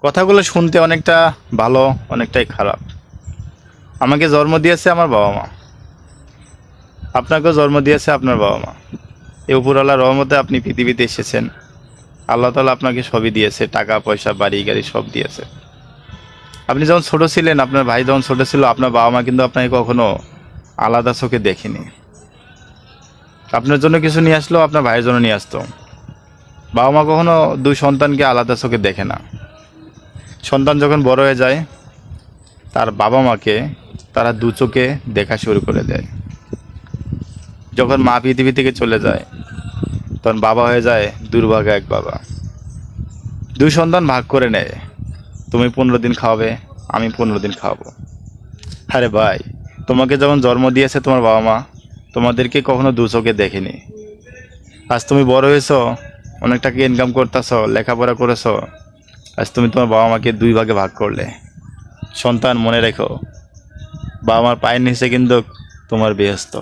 কথাগুলো শুনতে অনেকটা ভালো, অনেকটাই খারাপ। আমাকে জন্ম দিয়েছে আমার বাবা মা, আপনাকেও জন্ম দিয়েছে আপনার বাবা মা। এই উপরওয়ালার রহমতে আপনি পৃথিবীতে এসেছেন। আল্লাহ তাআলা আপনাকে সবই দিয়েছে, টাকা পয়সা বাড়ি গাড়ি সব দিয়েছে। আপনি যখন ছোট ছিলেন, আপনার ভাই যখন ছোট ছিল, আপনার বাবা মা কিন্তু আপনাকে কখনো আলাদা চোখে দেখেনি। আপনার জন্য কিছু নিয়ে আসলো, আপনার ভাইয়ের জন্য নিয়ে আসতো। বাবা মা কখনো দুই সন্তানকে আলাদা চোখে দেখে না। সন্তান যখন বড় হয়ে যায়, তার বাবা মাকে তারা দু চোখে দেখা শুরু করে দেয়। যখন মা পৃথিবী থেকে চলে যায়, তখন বাবা হয়ে যায় দুর্ভাগা এক বাবা। দুই সন্তান ভাগ করে নেয়, তুমি 15 দিন খাওয়াবে, আমি 15 দিন খাওয়াবো। আরে ভাই, তোমাকে যখন জন্ম দিয়েছে তোমার বাবা মা, তোমাদেরকে কখনো দু চোখে দেখেনি। আজ তুমি বড় হয়েছো, অনেক টাকা ইনকাম করতেছো, লেখাপড়া করেছো, আজ তুমি তোমার বাবা মাকে দুই ভাগে ভাগ করলে। সন্তান, মনে রেখো, বাবা মার পায়ের নিচে কিন্তু তোমার বেহেশত।